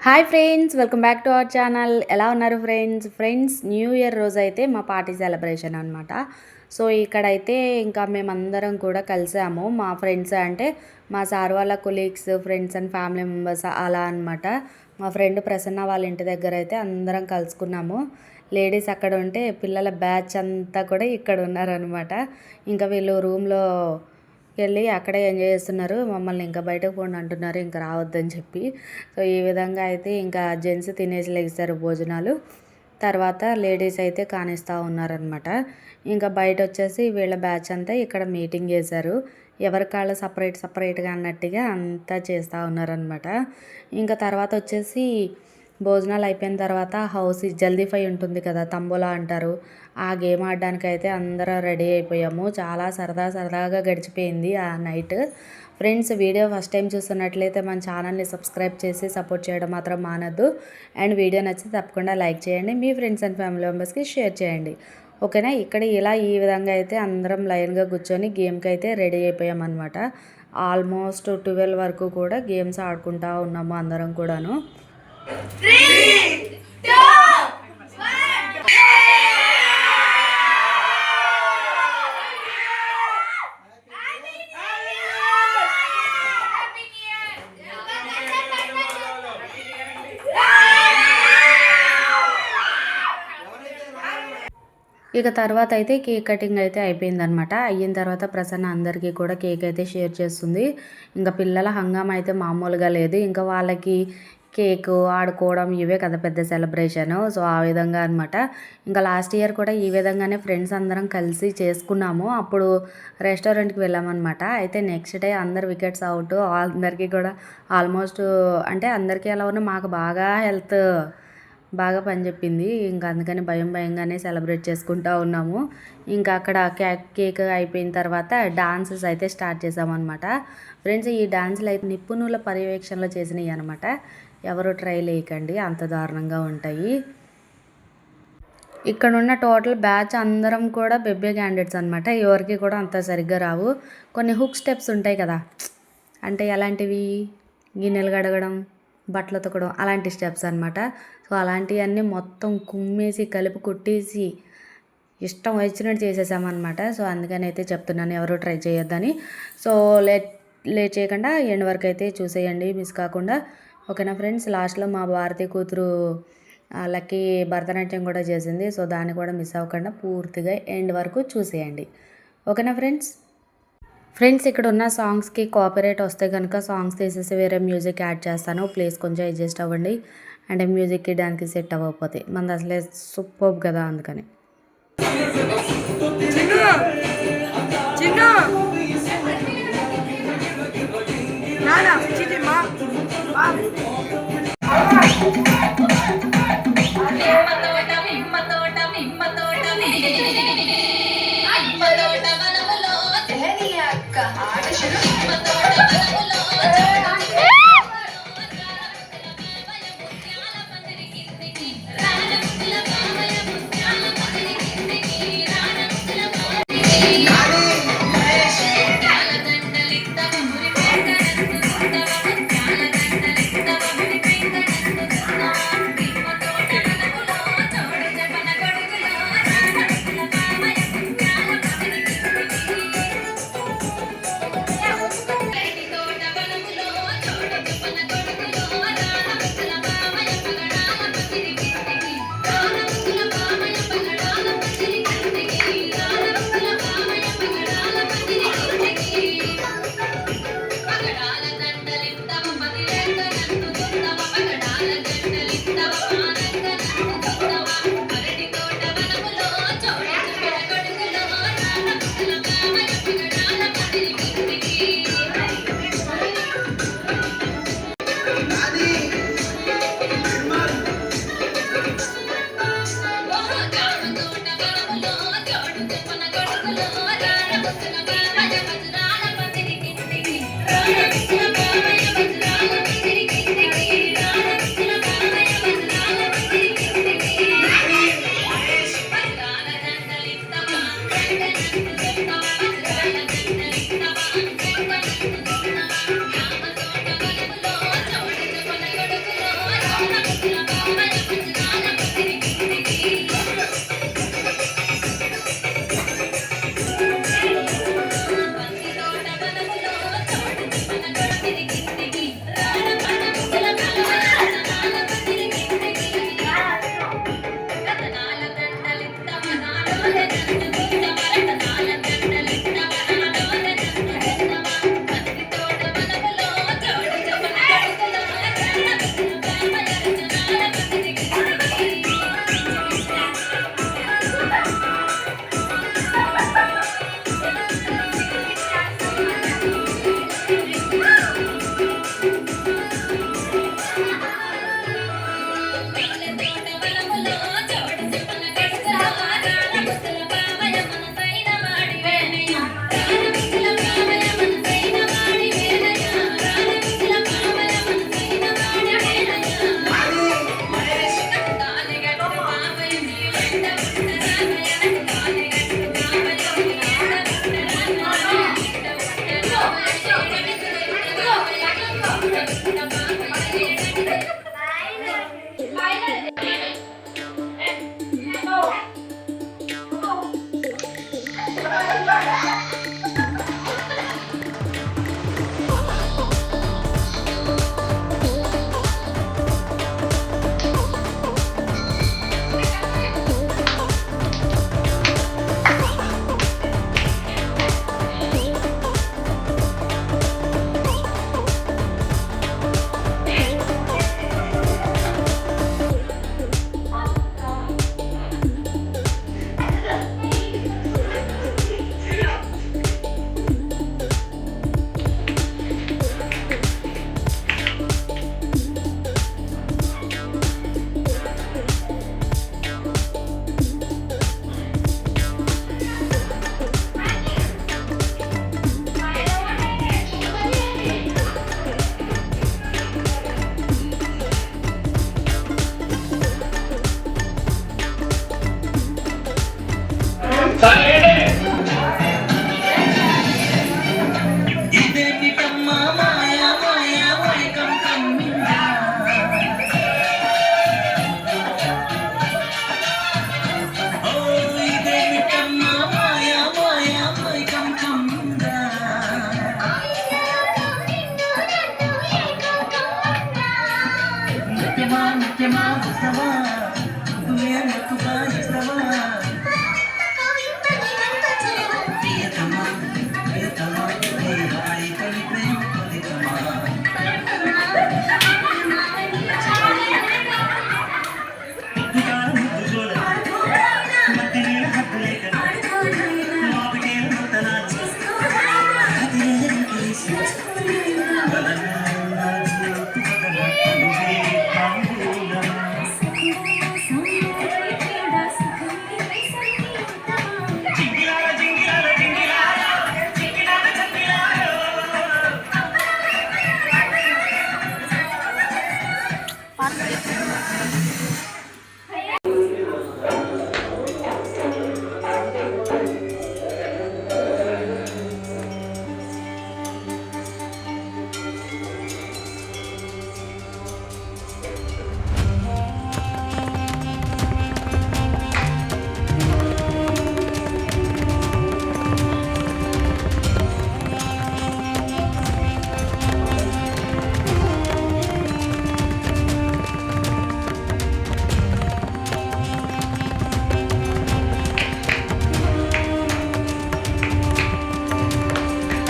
Hi friends, welcome back to our channel. ఎలా ఉన్నారు friends? New year రోజు అయితే మా పార్టీ సెలబ్రేషన్ అనమాట. సో ఇక్కడైతే ఇంకా మేమందరం కూడా కలిసాము. మా ఫ్రెండ్స్ అంటే మా సార్ వాళ్ళ colleagues, friends and family members అలా అనమాట. మా ఫ్రెండ్ ప్రసన్న వాళ్ళ ఇంటి దగ్గర అయితే అందరం కలుసుకున్నాము. లేడీస్ అక్కడ ఉంటే పిల్లల బ్యాచ్ అంతా కూడా ఇక్కడ ఉన్నారనమాట. ఇంకా వీళ్ళు రూమ్లో వెళ్ళి అక్కడే ఎంజాయ్ చేస్తున్నారు. మమ్మల్ని ఇంకా బయటకు పోండి అంటున్నారు, ఇంకా రావద్దని చెప్పి. సో ఈ విధంగా అయితే ఇంకా జెంట్స్ తినేసి లెగిస్తారు భోజనాలు. తర్వాత లేడీస్ అయితే కానిస్తూ ఉన్నారనమాట. ఇంకా బయట వచ్చేసి వీళ్ళ బ్యాచ్ అంతా ఇక్కడ మీటింగ్ చేశారు. ఎవరి కాళ్ళు సపరేట్గా అన్నట్టుగా అంతా చేస్తూ ఉన్నారనమాట. ఇంకా తర్వాత వచ్చేసి భోజనాలు అయిపోయిన తర్వాత హౌస్ జల్దీ ఫై ఉంటుంది కదా, తంబోలా అంటారు. ఆ గేమ్ ఆడడానికి అయితే అందరం రెడీ అయిపోయాము. చాలా సరదాగా గడిచిపోయింది ఆ night. Friends, video first time చూస్తున్నట్లయితే మన ఛానల్ని సబ్స్క్రైబ్ చేసి సపోర్ట్ చేయడం మాత్రం మానద్దు. అండ్ వీడియో నచ్చితే తప్పకుండా లైక్ చేయండి, మీ ఫ్రెండ్స్ అండ్ ఫ్యామిలీ మెంబర్స్కి షేర్ చేయండి. ఓకేనా. ఇక్కడ ఈ విధంగా అయితే అందరం లైన్గా కూర్చొని గేమ్కి అయితే రెడీ అయిపోయామన్నమాట. ఆల్మోస్ట్ 12 వరకు కూడా గేమ్స్ ఆడుకుంటూ ఉన్నాము అందరం కూడాను. 3, 2, 1. ఇక తర్వాత అయితే కేక్ కటింగ్ అయితే అయిపోయిందనమాట. అయిన తర్వాత ప్రసన్న అందరికీ కూడా కేక్ అయితే షేర్ చేస్తుంది. ఇంకా పిల్లల హంగామా అయితే మామూలుగా లేదు. ఇంకా వాళ్ళకి కేకు ఆడుకోవడం ఇవే కదా పెద్ద సెలబ్రేషను. సో ఆ విధంగా అనమాట. ఇంకా లాస్ట్ ఇయర్ కూడా ఈ విధంగానే ఫ్రెండ్స్ అందరం కలిసి చేసుకున్నాము. అప్పుడు రెస్టారెంట్కి వెళ్ళామన్నమాట. అయితే నెక్స్ట్ డే అందరు వికెట్స్ అవుట్. అందరికీ కూడా ఆల్మోస్ట్ అంటే అందరికీ ఎలా ఉన్నా మాకు బాగా పనిచెప్పింది. ఇంకా అందుకని భయంగానే సెలబ్రేట్ చేసుకుంటూ ఉన్నాము. ఇంకా అక్కడ కేక్ అయిపోయిన తర్వాత డాన్సెస్ అయితే స్టార్ట్ చేసామన్నమాట. ఫ్రెండ్స్, ఈ డాన్సులు అయితే నిపుణుల పర్యవేక్షణలో చేసినవి అనమాట. ఎవరు ట్రై లేకండి, అంత దారుణంగా ఉంటాయి. ఇక్కడ ఉన్న టోటల్ బ్యాచ్ అందరం కూడా బెబ్బే క్యాండిడేట్స్ అనమాట. ఎవరికి కూడా అంత సరిగ్గా రావు. కొన్ని హుక్ స్టెప్స్ ఉంటాయి కదా, అంటే ఎలాంటివి, గిన్నెలు కడగడం, బట్టలు ఉతకడం, అలాంటి స్టెప్స్ అనమాట. సో అలాంటివన్నీ మొత్తం కుమ్మేసి కలిపి కొట్టేసి ఇష్టం వచ్చినట్టు చేసేసామన్నమాట. సో అందుకని అయితే చెప్తున్నాను, ఎవరు ట్రై చేయొద్దని. సో లేట్ చేయకుండా ఎండ్ వరకు అయితే చూసేయండి, మిస్ కాకుండా. ఓకేనా ఫ్రెండ్స్. లాస్ట్లో మా భారతి కూతురు లక్కీ భరతనాట్యం కూడా చేసింది. సో దాన్ని కూడా మిస్ అవ్వకుండా పూర్తిగా ఎండ్ వరకు చూసేయండి. ఓకేనా ఫ్రెండ్స్, ఇక్కడ ఉన్న సాంగ్స్కి కాపీరైట్ వస్తే కనుక సాంగ్స్ తీసేసి వేరే మ్యూజిక్ యాడ్ చేస్తాను. ప్లీజ్ కొంచెం అడ్జస్ట్ అవ్వండి. అంటే మ్యూజిక్కి దానికి సెట్ అవ్వకపోతే మనది అసలే సూపర్ కదా, అందుకని.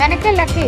వెనక్కి లక్కీ